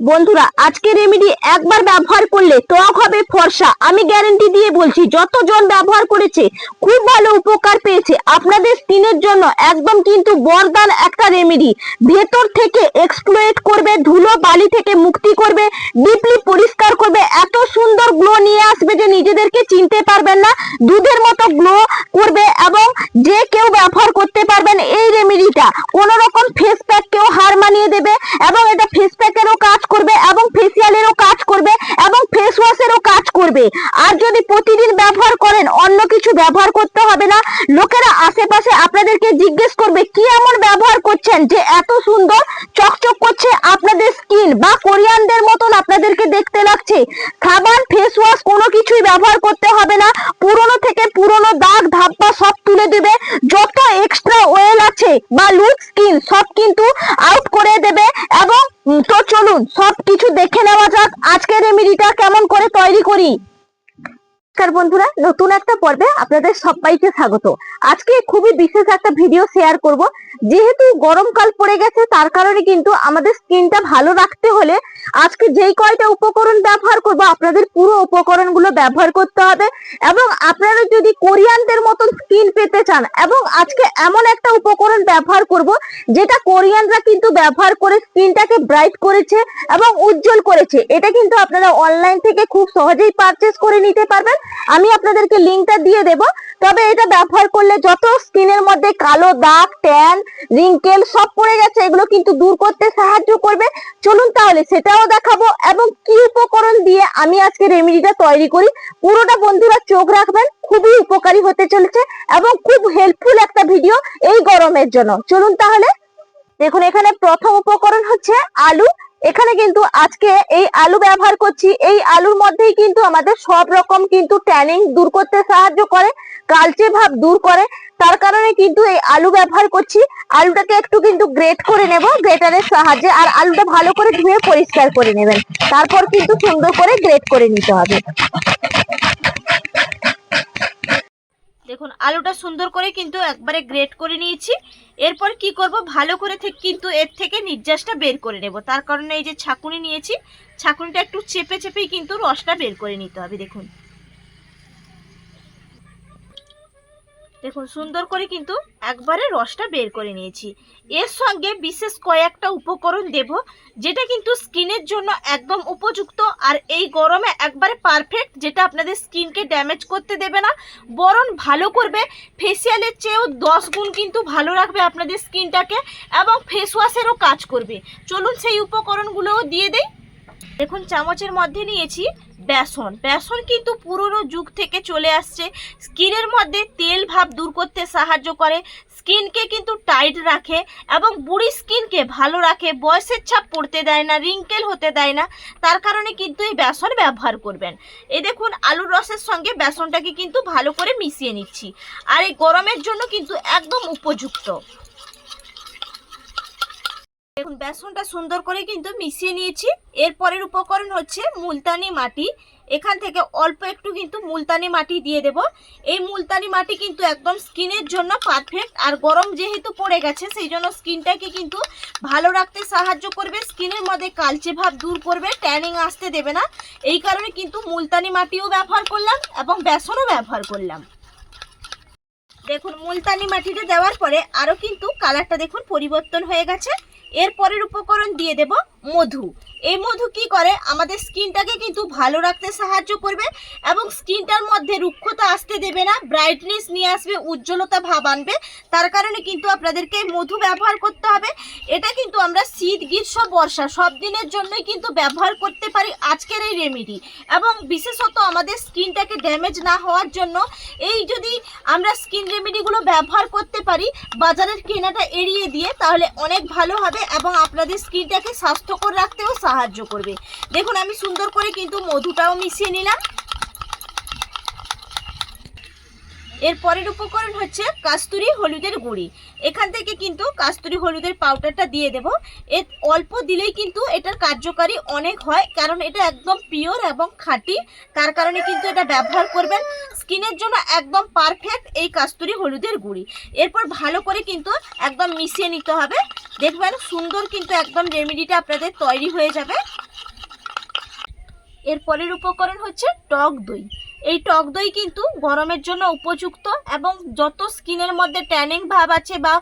বন্ধুরা, আজকে রেমেডি একবার ব্যবহার করলে ত্বক হবে ফর্সা। আমি গ্যারান্টি দিয়ে বলছি, যতজন ব্যবহার করেছে খুব ভালো উপকার পেয়েছে। আপনাদের স্কিনের জন্য একদম কিন্তু বরদান একটা রেমেডি। ভেতর থেকে এক্সপ্লোয়েট করবে, ধুলো বালি থেকে মুক্তি করবে, ডিপলি পরিষ্কার করবে, এত সুন্দর গ্লো নিয়ে আসবে যে নিজেদেরকে চিনতে পারবেন না। দুধের মতো গ্লো করবে এবং যে কেউ ব্যবহার করতে পারবেন এই রেমেডিটা। কোন রকম ফেস প্যাক কেউ হার মানিয়ে দেবে এবং এটা ফেস প্যাকেরও কাজ করবে এবং ফেসিয়ালেরও কাজ করবে এবং ফেস ওয়াশেরও কাজ করবে। আর যদি প্রতিদিন ব্যবহার করেন, অন্য কিছু ব্যবহার করতে হবে না। লোকেরা আশেপাশে আপনাদেরকে জিজ্ঞেস করবে কি এমন ব্যবহার করছেন যে এত সুন্দর চকচক করছে আপনাদের স্কিন, বা কোরিয়ানদের মতন আপনাদেরকে দেখতে লাগছে। সাবান, ফেস ওয়াশ কোনো কিছুই ব্যবহার করতে হবে না। পুরনো থেকে পুরনো দাগ ধাব্বা সব তুলে দেবে। যত এক্সট্রা অয়েল আছে বা লুজ স্কিন সব কিন্তু আউট করে দেবে। এবং তো চলুন সব কিছু দেখে নেওয়া যাক আজকের রেমেডিটা কেমন করে তৈরি করি। নমস্কার বন্ধুরা, নতুন একটা পর্বে আপনাদের সবাইকে স্বাগত। আজকে খুবই বিশেষ একটা ভিডিও শেয়ার করব। যেহেতু গরমকাল পড়ে গেছে, তার কারণে কিন্তু আমাদের স্কিনটা ভালো রাখতে হলে আজকে যেই কয়টা উপকরণ ব্যবহার করব, আপনাদের পুরো উপকরণগুলো ব্যবহার করতে হবে। এবং আপনারা যদি কোরিয়ানদের মতন স্কিন পেতে চান, এবং আজকে এমন একটা উপকরণ ব্যবহার করব যেটা কোরিয়ানরা কিন্তু ব্যবহার করে স্কিনটাকে ব্রাইট করেছে এবং উজ্জ্বল করেছে। এটা কিন্তু আপনারা অনলাইন থেকে খুব সহজেই পারচেজ করে নিতে পারবেন। আমি আপনাদেরকে লিংকটা দিয়ে দেব। তবে এটা ব্যবহার করলে যত স্কিনের মধ্যে কালো দাগ, ট্যান, রিঙ্কেল সব পড়ে গেছে, এগুলো কিন্তু দূর করতে সাহায্য করবে। চলুন তাহলে সেটাও দেখাবো এবং কি উপকরণ দিয়ে আমি আজকে রেমেডিটা তৈরি করি। পুরোটা বন্ধুরা চোখ রাখবেন, খুবই উপকারী হতে চলেছে এবং খুব হেল্পফুল একটা ভিডিও এই গরমের জন্য। চলুন তাহলে দেখুন, এখানে প্রথম উপকরণ হচ্ছে আলু। এখানে কিন্তু আজকে এই আলু ব্যবহার করছি। এই আলুর মধ্যেই কিন্তু আমাদের সব রকম কিন্তু ট্যানিং দূর করতে সাহায্য করে, কালচে ভাব দূর করে। তার কারণে কিন্তু এই আলু ব্যবহার করছি। আলুটাকে একটু কিন্তু গ্রেট করে নেব গ্রেটারের সাহায্যে। আর আলুটা ভালো করে ধুয়ে পরিষ্কার করে নেবেন, তারপর কিন্তু সুন্দর করে গ্রেট করে নিতে হবে। দেখুন, আলুটা সুন্দর করে কিন্তু একবারে গ্রেট করে নিয়েছি। এরপর কি করব, ভালো করে কিন্তু এর থেকে নির্যাসটা বের করে নেব। তার কারণে এই যে ছাঁকুনি নিয়েছি, ছাঁকুনিটা একটু চেপে চেপেই কিন্তু রসটা বের করে নিতে হবে। দেখুন দেখুন সুন্দর করে কিন্তু একবারে রসটা বের করে নিয়েছি। এর সঙ্গে বিশেষ কয়েকটা উপকরণ দেব, যেটা কিন্তু স্কিনের জন্য একদম উপযুক্ত আর এই গরমে একবারে পারফেক্ট, যেটা আপনাদের স্কিনকে ড্যামেজ করতে দেবে না, বরং ভালো করবে। ফেসিয়ালের চেয়েও 10 গুণ কিন্তু ভালো রাখবে আপনাদের স্কিনটাকে এবং ফেস ওয়াশেরও কাজ করবে। চলুন সেই উপকরণগুলোও দিয়ে দেই। দেখুন, চামচের মধ্যে নিয়েছি বেসন। বেসন কিন্তু পুরনো যুগ থেকে চলে আসছে। স্কিনের মধ্যে তেল ভাব দূর করতে সাহায্য করে, স্কিনকে কিন্তু টাইট রাখে এবং বুড়ি স্কিনকে ভালো রাখে, বয়সের ছাপ পড়তে দেয় না, রিঙ্কেল হতে দেয় না। তার কারণে কিন্তু এই বেসন ব্যবহার করবেন। এই দেখুন, আলুর রসের সঙ্গে বেসনটাকে কিন্তু ভালো করে মিশিয়ে নিচ্ছি। আর এই গরমের জন্য কিন্তু একদম উপযুক্ত। দেখুন, বেসনটা সুন্দর করে কিন্তু মিশিয়ে নিয়েছি। এরপরের উপকরণ হচ্ছে মুলতানি মাটি। এখান থেকে অল্প একটু কিন্তু মুলতানি মাটি দিয়ে দেব। এই মুলতানি মাটি কিন্তু একদম স্কিনের জন্য পারফেক্ট। আর গরম যেহেতু পড়ে গেছে, সেই জন্য স্কিনটাকে কিন্তু ভালো রাখতে সাহায্য করবে, স্কিনের মধ্যে কালচে ভাব দূর করবে, ট্যানিং আসতে দেবে না। এই কারণে কিন্তু মুলতানি মাটিও ব্যবহার করলাম এবং বেসনও ব্যবহার করলাম। দেখুন, মুলতানি মাটিটা দেওয়ার পরে আরও কিন্তু কালারটা দেখুন পরিবর্তন হয়ে গেছে। এরপরের উপকরণ দিয়ে দেব মধু। এই মধু কি করে, আমাদের স্কিনটাকে কিন্তু ভালো রাখতে সাহায্য করবে এবং স্কিনটার মধ্যে রুক্ষতা আসতে দেবে না, ব্রাইটনেস নিয়ে আসবে, উজ্জ্বলতা ভাব আনবে। তার কারণে কিন্তু আপনাদেরকে মধু ব্যবহার করতে হবে। এটা কিন্তু আমরা শীত, গ্রীষ্ম, বর্ষা সব দিনের জন্যই কিন্তু ব্যবহার করতে পারি আজকের এই রেমেডি। এবং বিশেষত আমাদের স্কিনটাকে ড্যামেজ না হওয়ার জন্য এই যদি আমরা স্কিন রেমেডিগুলো ব্যবহার করতে পারি বাজারের কেনাটা এড়িয়ে দিয়ে, তাহলে অনেক ভালো হবে এবং আপনাদের স্কিনটাকে স্বাস্থ্যকর রাখতেও সাহায্য করবে। দেখুন, আমি সুন্দর করে কিন্তু মধুটাও মিশিয়ে নিলাম। এরপরের উপকরণ হচ্ছে কাস্তুরি হলুদের গুঁড়ি। এখান থেকে কিন্তু কাস্তুরি হলুদের পাউডারটা দিয়ে দেব। এর অল্প দিলেই কিন্তু এটার কার্যকারী অনেক হয়, কারণ এটা একদম পিওর এবং খাঁটি। তার কারণে কিন্তু এটা ব্যবহার করবেন। স্কিনের জন্য একদম পারফেক্ট এই কাস্তুরি হলুদের গুঁড়ি। এরপর ভালো করে কিন্তু একদম মিশিয়ে নিতে হবে। দেখবেন সুন্দর কিন্তু একদম রেমেডিটা আপনাদের তৈরি হয়ে যাবে। এর পরের উপকরণ হচ্ছে টক দই। এই টক দই কিন্তু গরমের জন্য উপযুক্ত এবং যত স্কিনের মধ্যে ট্যানিং ভাব আছে বা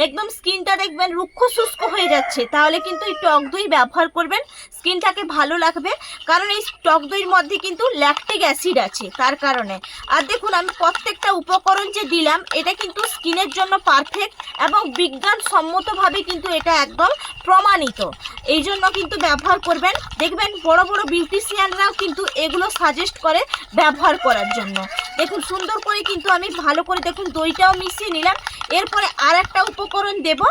একদম স্কিনটা দেখবেন রুক্ষ শুষ্ক হয়ে যাচ্ছে, তাহলে কিন্তু এই টক দই ব্যবহার করবেন, স্কিনটাকে ভালো লাগবে। কারণ এই টক দইয়ের মধ্যে কিন্তু ল্যাকটিক অ্যাসিড আছে, তার কারণে। আর দেখুন আমি প্রত্যেকটা উপকরণ যে দিলাম এটা কিন্তু স্কিনের জন্য পারফেক্ট এবং বিজ্ঞানসম্মতভাবে কিন্তু এটা একদম প্রমাণিত। এই জন্য কিন্তু ব্যবহার করবেন। দেখবেন বড় বড় বিউটিশিয়ানরাও কিন্তু এগুলো সাজেস্ট করে ব্যবহার করার জন্য। দেখুন সুন্দর করে কিন্তু আমি ভালো করে দেখুন দইটাও মিশিয়ে নিলাম। এরপরে আর একটা উপকরণ দেব,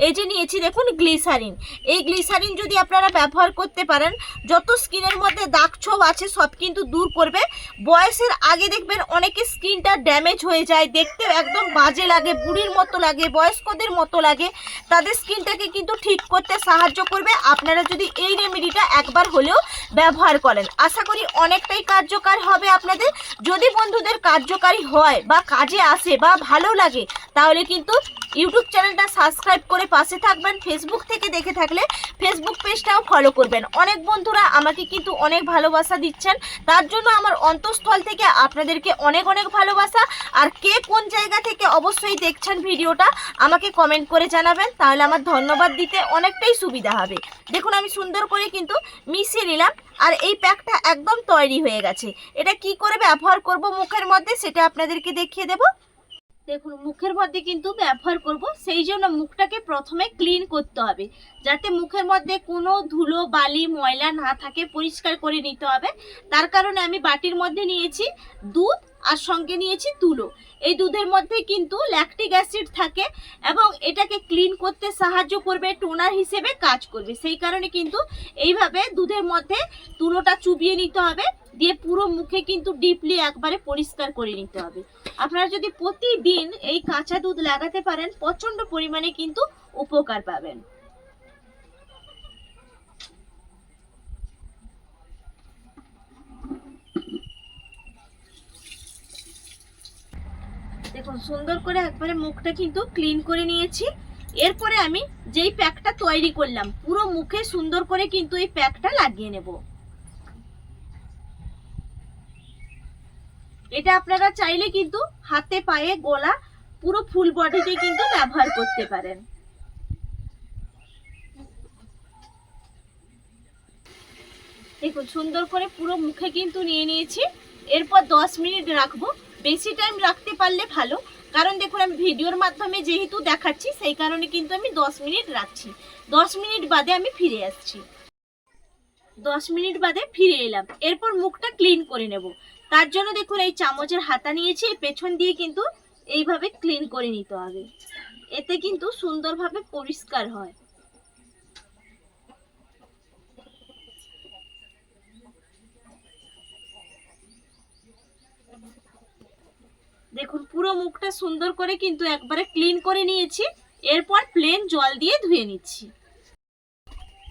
এই যে নিয়েছি দেখুন গ্লিসারিন। এই গ্লিসারিন যদি আপনারা ব্যবহার করতে পারেন, যত স্কিনের মধ্যে দাগ ছোপ আছে সব কিন্তু দূর করবে। বয়সের আগে দেখবেন অনেকের স্কিনটা ড্যামেজ হয়ে যায়, দেখতে একদম বাজে লাগে, বুড়ির মতো লাগে, বয়স্কদের মতো লাগে, তাদের স্কিনটাকে কিন্তু ঠিক করতে সাহায্য করবে আপনারা যদি এই রেমেডিটা একবার হলেও ব্যবহার করেন। আশা করি অনেকটাই কার্যকর হবে আপনাদের। যদি বন্ধুদের কার্যকারী হয় বা কাজে আসে বা ভালো লাগে, তাহলে কিন্তু ইউটিউব চ্যানেলটা সাবস্ক্রাইব করে পাশে থাকবেন। ফেসবুক থেকে দেখে থাকলে ফেসবুক পেজটাও ফলো করবেন। অনেক বন্ধুরা আমাকে কিন্তু অনেক ভালোবাসা দিচ্ছেন, তার জন্য আমার অন্তঃস্থল থেকে আপনাদেরকে অনেক অনেক ভালোবাসা। আর কে কোন জায়গা থেকে অবশ্যই দেখছেন ভিডিওটা আমাকে কমেন্ট করে জানাবেন, তাহলে আমার ধন্যবাদ দিতে অনেকটাই সুবিধা হবে। দেখুন আমি সুন্দর করে কিন্তু মিশিয়ে নিলাম আর এই প্যাকটা একদম তৈরি হয়ে গেছে। এটা কি করে ব্যবহার করব মুখের মধ্যে সেটা আপনাদেরকে দেখিয়ে দেব। দেখুন মুখের মধ্যে কিন্তু ব্যবহার করব, সেই জন্য মুখটাকে প্রথমে ক্লিন করতে হবে, যাতে মুখের মধ্যে কোনো ধুলো বালি ময়লা না থাকে, পরিষ্কার করে নিতে হবে। তার কারণে আমি বাটির মধ্যে নিয়েছি দুধ আর সঙ্গে নিয়েছি তুলো। এই দুধের মধ্যে কিন্তু ল্যাকটিক অ্যাসিড থাকে এবং এটাকে ক্লিন করতে সাহায্য করবে, টোনার হিসেবে কাজ করবে। সেই কারণে কিন্তু এইভাবে দুধের মধ্যে তুলোটা চুবিয়ে নিতে হবে, দিয়ে পুরো মুখে কিন্তু ডিপলি একবারে পরিষ্কার করে নিতে হবে। আপনারা যদি প্রতিদিন এই কাঁচা দুধ লাগাতে পারেন, প্রচন্ড পরিমাণে কিন্তু উপকার পাবেন। দেখুন সুন্দর করে একবারে মুখটা কিন্তু ক্লিন করে নিয়েছি। এরপরে আমি যেই প্যাকটা তৈরি করলাম পুরো মুখে সুন্দর করে কিন্তু এই প্যাকটা লাগিয়ে নেব। এটা আপনারা চাইলে কিন্তু হাতে পায়ে গলা পুরো ফুল বডিতে কিন্তু ব্যবহার করতে পারেন। দেখুন সুন্দর করে পুরো মুখে কিন্তু নিয়ে নিয়েছি। এরপর 10 মিনিট রাখবো, বেশি টাইম রাখতে পারলে ভালো, কারণ দেখুন আমি ভিডিওর মাধ্যমে যেহেতু দেখাচ্ছি সেই কারণে কিন্তু আমি 10 মিনিট রাখছি। 10 মিনিট বাদে আমি ফিরে আসছি। 10 মিনিট বাদে ফিরে এলাম। এরপর মুখটা ক্লিন করে নেব। তার জন্য দেখুন এই চামচের হাতা নিয়েছি, পেছন দিয়ে কিন্তু এইভাবে ক্লিন করে নিতে হবে, এতে কিন্তু সুন্দরভাবে পরিষ্কার হয়। দেখুন পুরো মুখটা সুন্দর করে কিন্তু একবারে ক্লিন করে নিয়েছি। এরপর প্লেন জল দিয়ে ধুয়ে নিচ্ছি।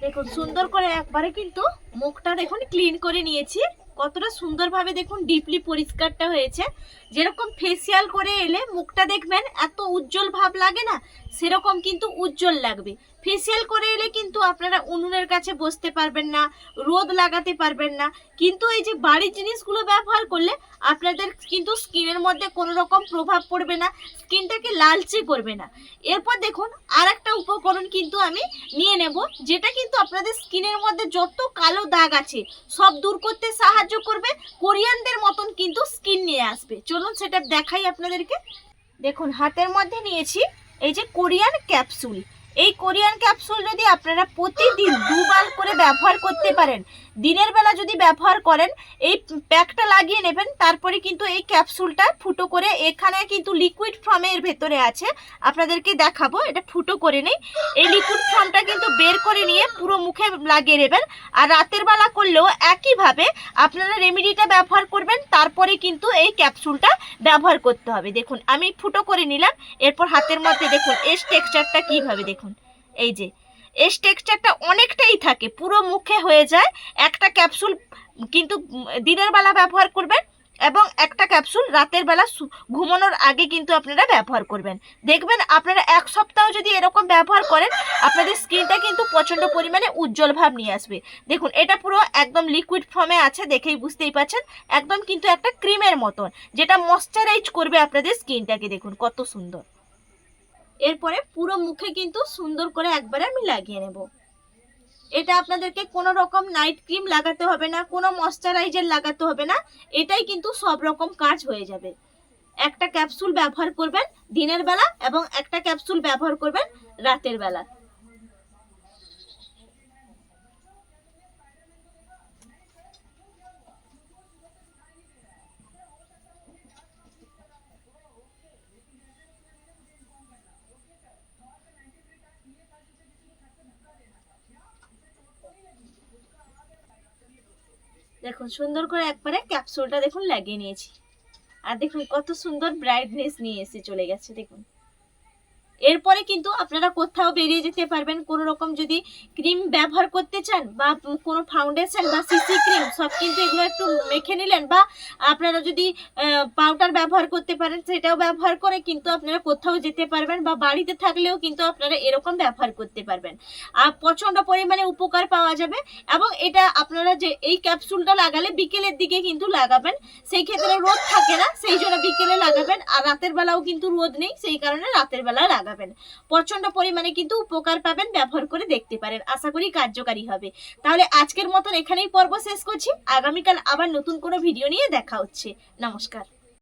দেখুন সুন্দর করে একবারে কিন্তু মুখটা দেখুন ক্লিন করে নিয়েছি। কতটা সুন্দরভাবে দেখুন ডিপলি পরিষ্কারটা হয়েছে। যেরকম ফেসিয়াল করে এলে মুখটা দেখবেন এত উজ্জ্বল ভাব লাগে না, সেরকম কিন্তু উজ্জ্বল লাগবে। ফেসিয়াল করে এলে কিন্তু আপনারা উনুনের কাছে বসতে পারবেন না, রোদ লাগাতে পারবেন না, কিন্তু এই যে বাড়ির জিনিসগুলো ব্যবহার করলে আপনাদের কিন্তু স্কিনের মধ্যে কোনো রকম প্রভাব পড়বে না, স্কিনটাকে লালচে করবে না। এরপর দেখুন আর একটা উপকরণ কিন্তু আমি নিয়ে নেব, যেটা কিন্তু আপনাদের স্কিনের মধ্যে যত কালো দাগ আছে সব দূর করতে সাহায্য করবে, কোরিয়ানদের মতন কিন্তু স্কিন নিয়ে আসবে। চলুন সেটা দেখাই আপনাদেরকে। দেখুন হাতের মধ্যে নিয়েছি এই যে কোরিয়ান ক্যাপসুল। এই কোরিয়ান ক্যাপসুল যদি আপনারা প্রতিদিন 2 বার করে ব্যবহার করতে পারেন, দিনের বেলা যদি ব্যবহার করেন, এই প্যাকটা লাগিয়ে নেবেন, তারপরে কিন্তু এই ক্যাপসুলটা ফুটো করে, এখানে কিন্তু লিকুইড ফর্মের ভেতরে আছে, আপনাদেরকে দেখাবো, এটা ফুটো করে নেই। এই লিকুইড ফর্মটা কিন্তু বের করে নিয়ে পুরো মুখে লাগিয়ে নেবেন। আর রাতের বেলা করলেও একইভাবে আপনারা রেমেডিটা ব্যবহার করবেন, তারপরে কিন্তু এই ক্যাপসুলটা ব্যবহার করতে হবে। দেখুন আমি ফুটো করে নিলাম। এরপর হাতের মধ্যে দেখুন এর টেক্সচারটা কিভাবে, দেখুন এই যে এর টেক্সচারটা অনেকটাই থাকে, পুরো মুখে হয়ে যায়। একটা ক্যাপসুল কিন্তু দিনের বেলা ব্যবহার করবেন, এবং একটা ক্যাপসুল রাতের বেলা ঘুমানোর আগে কিন্তু আপনারা ব্যবহার করবেন। দেখবেন আপনারা এক সপ্তাহ যদি এরকম ব্যবহার করেন আপনাদের স্কিনটা কিন্তু প্রচণ্ড পরিমাণে উজ্জ্বল ভাব নিয়ে আসবে। দেখুন এটা পুরো একদম লিকুইড ফর্মে আছে, দেখেই বুঝতেই পারছেন, একদম কিন্তু একটা ক্রিমের মতন, যেটা ময়শ্চারাইজ করবে আপনাদের স্কিনটাকে। দেখুন কত সুন্দর। এরপরে পুরো মুখে কিন্তু সুন্দর করে একবারে আমি লাগিয়ে নেব। এটা আপনাদেরকে কোনো রকম নাইট ক্রিম লাগাতে হবে না, কোনো ময়শ্চারাইজার লাগাতে হবে না, এটাই কিন্তু সব রকম কাজ হয়ে যাবে। একটা ক্যাপসুল ব্যবহার করবেন দিনের বেলা এবং একটা ক্যাপসুল ব্যবহার করবেন রাতের বেলা। দেখুন সুন্দর করে একবারে ক্যাপসুলটা দেখুন লাগিয়ে নিয়েছি, আর দেখুন কত সুন্দর ব্রাইটনেস নিয়ে এসে চলে গেছে। দেখুন এরপরে কিন্তু আপনারা কোথাও বেরিয়ে যেতে পারবেন, কোনো রকম যদি ক্রিম ব্যবহার করতে চান বা কোনো ফাউন্ডেশন বা সিসি ক্রিম সব কিন্তু এগুলো একটু মেখে নিলেন, বা আপনারা যদি পাউডার ব্যবহার করতে পারেন সেটাও ব্যবহার করে কিন্তু আপনারা কোথাও যেতে পারবেন, বা বাড়িতে থাকলেও কিন্তু আপনারা এরকম ব্যবহার করতে পারবেন, আর প্রচণ্ড পরিমাণে উপকার পাওয়া যাবে। এবং এটা আপনারা যে এই ক্যাপসুলটা লাগালে বিকেলের দিকে কিন্তু লাগাবেন, সেই ক্ষেত্রে রোদ থাকে না, সেই জন্য বিকেলে লাগাবেন, আর রাতের বেলাও কিন্তু রোদ নেই, সেই কারণে রাতের বেলা লাগাবেন। প্রচন্ড পরিমাণে কিন্তু উপকার পাবেন, ব্যবহার করে দেখতে পারেন, আশা করি কার্যকারী হবে। তাহলে আজকের মতন এখানেই পর্ব শেষ করছি, আগামীকাল আবার নতুন কোনো ভিডিও নিয়ে দেখা হচ্ছে। নমস্কার।